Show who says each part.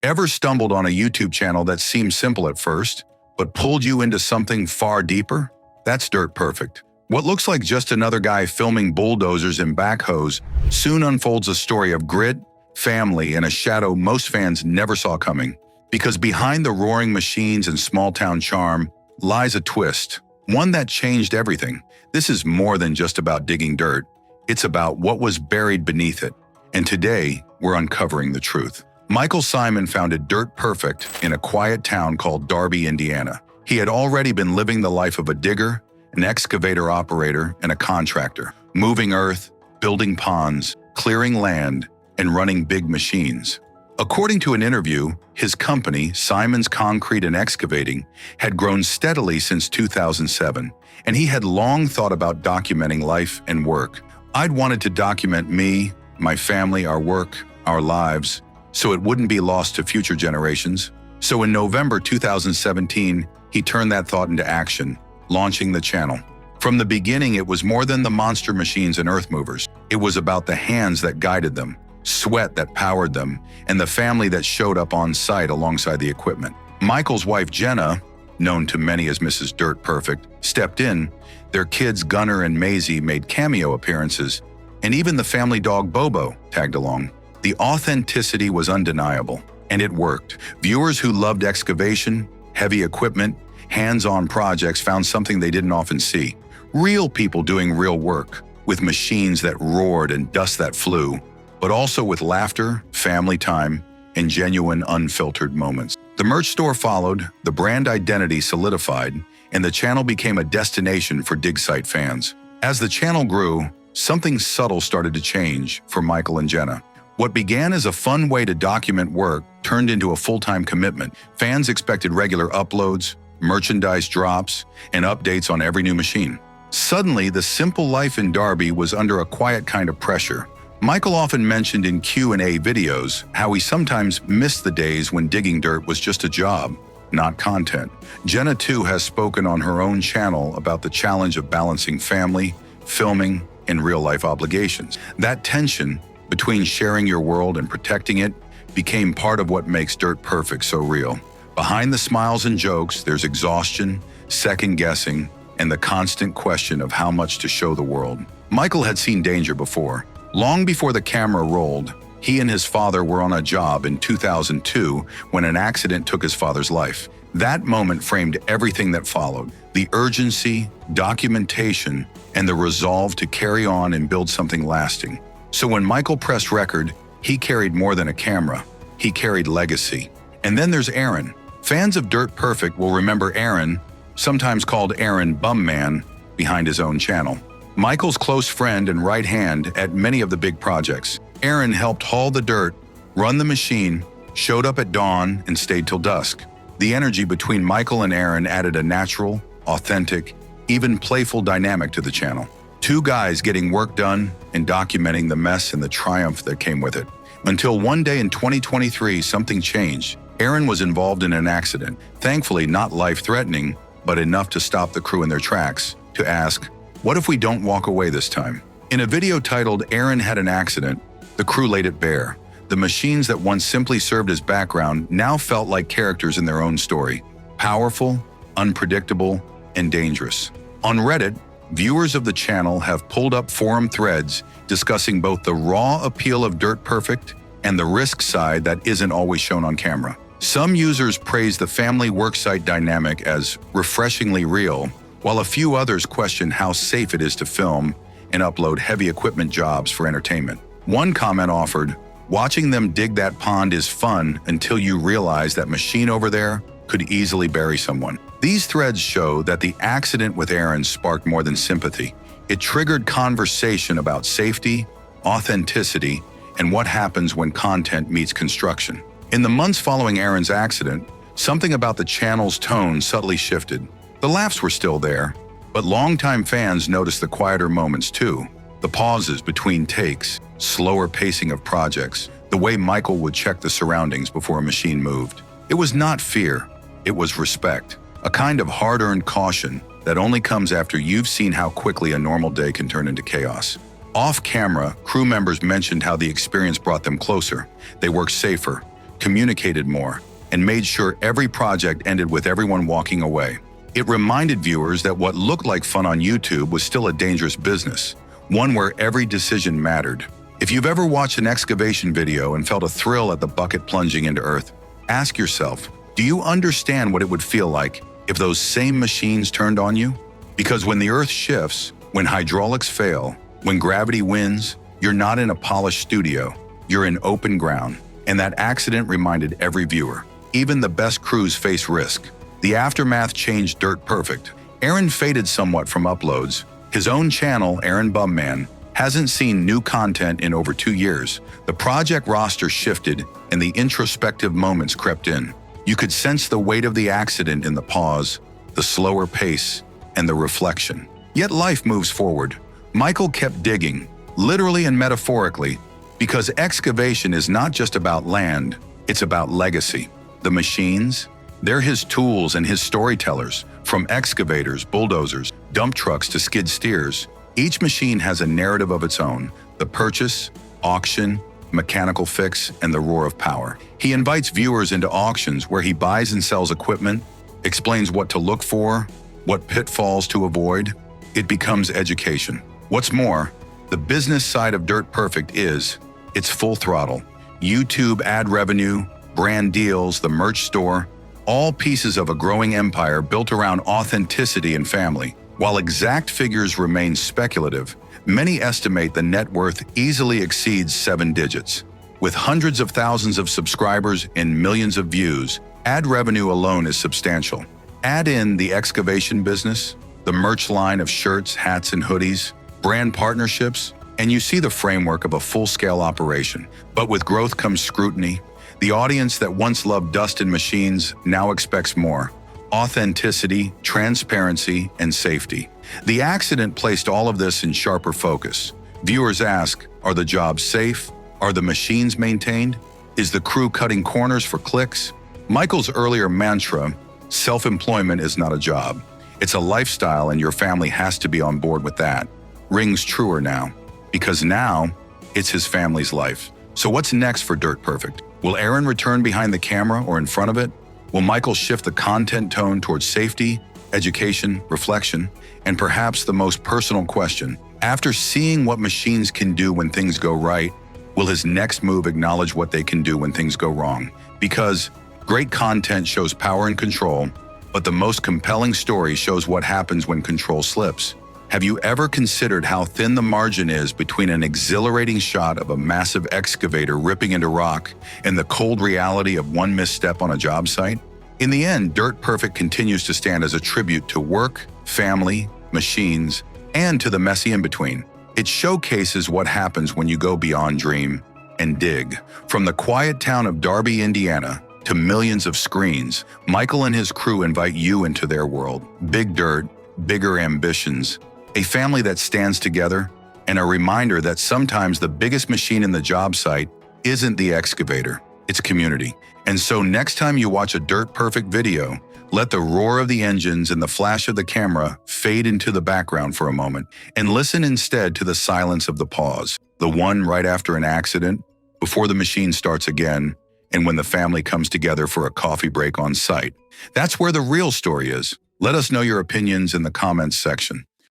Speaker 1: Ever stumbled on a YouTube channel that seemed simple at first, but pulled you into something far deeper? That's Dirt Perfect. What looks like just another guy filming bulldozers and backhoes soon unfolds a story of grit, family, and a shadow most fans never saw coming. Because behind the roaring machines and small-town charm lies a twist, one that changed everything. This is more than just about digging dirt. It's about what was buried beneath it. And today, we're uncovering the truth. Michael Simon founded Dirt Perfect in a quiet town called Darby, Indiana. He had already been living the life of a digger, an excavator operator, and a contractor, moving earth, building ponds, clearing land, and running big machines. According to an interview, his company, Simon's Concrete and Excavating, had grown steadily since 2007, and he had long thought about documenting life and work. I'd wanted to document me, my family, our work, our lives, so it wouldn't be lost to future generations. So in November 2017, he turned that thought into action, launching the channel. From the beginning, it was more than the monster machines and earth movers. It was about the hands that guided them, sweat that powered them, and the family that showed up on site alongside the equipment. Michael's wife Jenna, known to many as Mrs. Dirt Perfect, stepped in. Their kids Gunnar and Maisie made cameo appearances, and even the family dog Bobo tagged along. The authenticity was undeniable, and it worked. Viewers who loved excavation, heavy equipment, hands-on projects found something they didn't often see. Real people doing real work, with machines that roared and dust that flew, but also with laughter, family time, and genuine unfiltered moments. The merch store followed, the brand identity solidified, and the channel became a destination for dig site fans. As the channel grew, something subtle started to change for Michael and Jenna. What began as a fun way to document work turned into a full-time commitment. Fans expected regular uploads, merchandise drops, and updates on every new machine. Suddenly, the simple life in Darby was under a quiet kind of pressure. Michael often mentioned in Q&A videos how he sometimes missed the days when digging dirt was just a job, not content. Jenna too has spoken on her own channel about the challenge of balancing family, filming, and real-life obligations. That tension between sharing your world and protecting it became part of what makes Dirt Perfect so real. Behind the smiles and jokes, there's exhaustion, second-guessing, and the constant question of how much to show the world. Michael had seen danger before. Long before the camera rolled, he and his father were on a job in 2002 when an accident took his father's life. That moment framed everything that followed: the urgency, documentation, and the resolve to carry on and build something lasting. So when Michael pressed record, he carried more than a camera. He carried legacy. And then there's Aaron. Fans of Dirt Perfect will remember Aaron, sometimes called Aaron Bumman, behind his own channel. Michael's close friend and right hand at many of the big projects. Aaron helped haul the dirt, run the machine, showed up at dawn, and stayed till dusk. The energy between Michael and Aaron added a natural, authentic, even playful dynamic to the channel. Two guys getting work done and documenting the mess and the triumph that came with it. Until one day in 2023, something changed. Aaron was involved in an accident, thankfully not life-threatening, but enough to stop the crew in their tracks, to ask, what if we don't walk away this time? In a video titled "Aaron Had an Accident," the crew laid it bare. The machines that once simply served as background now felt like characters in their own story. Powerful, unpredictable, and dangerous. On Reddit, viewers of the channel have pulled up forum threads discussing both the raw appeal of Dirt Perfect and the risk side that isn't always shown on camera. Some users praise the family worksite dynamic as refreshingly real, while a few others question how safe it is to film and upload heavy equipment jobs for entertainment. One comment offered, "Watching them dig that pond is fun until you realize that machine over there could easily bury someone." These threads show that the accident with Aaron sparked more than sympathy. It triggered conversation about safety, authenticity, and what happens when content meets construction. In the months following Aaron's accident, something about the channel's tone subtly shifted. The laughs were still there, but longtime fans noticed the quieter moments too. The pauses between takes, slower pacing of projects, the way Michael would check the surroundings before a machine moved. It was not fear, it was respect, a kind of hard-earned caution that only comes after you've seen how quickly a normal day can turn into chaos. Off camera, crew members mentioned how the experience brought them closer. They worked safer, communicated more, and made sure every project ended with everyone walking away. It reminded viewers that what looked like fun on YouTube was still a dangerous business, one where every decision mattered. If you've ever watched an excavation video and felt a thrill at the bucket plunging into earth, ask yourself, do you understand what it would feel like if those same machines turned on you? Because when the earth shifts, when hydraulics fail, when gravity wins, you're not in a polished studio, you're in open ground. And that accident reminded every viewer. Even the best crews face risk. The aftermath changed Dirt Perfect. Aaron faded somewhat from uploads. His own channel, Aaron Bumman, hasn't seen new content in over 2 years. The project roster shifted and the introspective moments crept in. You could sense the weight of the accident in the pause, the slower pace, and the reflection. Yet life moves forward. Michael kept digging, literally and metaphorically, because excavation is not just about land, it's about legacy. The machines, they're his tools and his storytellers, from excavators, bulldozers, dump trucks to skid steers. Each machine has a narrative of its own, the purchase, auction, mechanical fix, and the roar of power. He invites viewers into auctions where he buys and sells equipment, explains what to look for, what pitfalls to avoid. It becomes education. What's more, the business side of Dirt Perfect is, it's full throttle. YouTube ad revenue, brand deals, the merch store, all pieces of a growing empire built around authenticity and family. While exact figures remain speculative, many estimate the net worth easily exceeds 7 digits. With hundreds of thousands of subscribers and millions of views, ad revenue alone is substantial. Add in the excavation business, the merch line of shirts, hats, and hoodies, brand partnerships, and you see the framework of a full-scale operation. But with growth comes scrutiny. The audience that once loved dust and machines now expects more. Authenticity, transparency, and safety. The accident placed all of this in sharper focus. Viewers ask, are the jobs safe? Are the machines maintained? Is the crew cutting corners for clicks? Michael's earlier mantra, self-employment is not a job. It's a lifestyle and your family has to be on board with that, rings truer now. Because now, it's his family's life. So what's next for Dirt Perfect? Will Aaron return behind the camera or in front of it? Will Michael shift the content tone towards safety, education, reflection, and perhaps the most personal question, after seeing what machines can do when things go right, will his next move acknowledge what they can do when things go wrong? Because great content shows power and control, but the most compelling story shows what happens when control slips. Have you ever considered how thin the margin is between an exhilarating shot of a massive excavator ripping into rock and the cold reality of one misstep on a job site? In the end, Dirt Perfect continues to stand as a tribute to work, family, machines, and to the messy in-between. It showcases what happens when you go beyond dream and dig. From the quiet town of Darby, Indiana, to millions of screens, Michael and his crew invite you into their world. Big dirt, bigger ambitions, a family that stands together, and a reminder that sometimes the biggest machine in the job site isn't the excavator, it's community. And so next time you watch a Dirt Perfect video, let the roar of the engines and the flash of the camera fade into the background for a moment, and listen instead to the silence of the pause, the one right after an accident, before the machine starts again, and when the family comes together for a coffee break on site. That's where the real story is. Let us know your opinions in the comments section.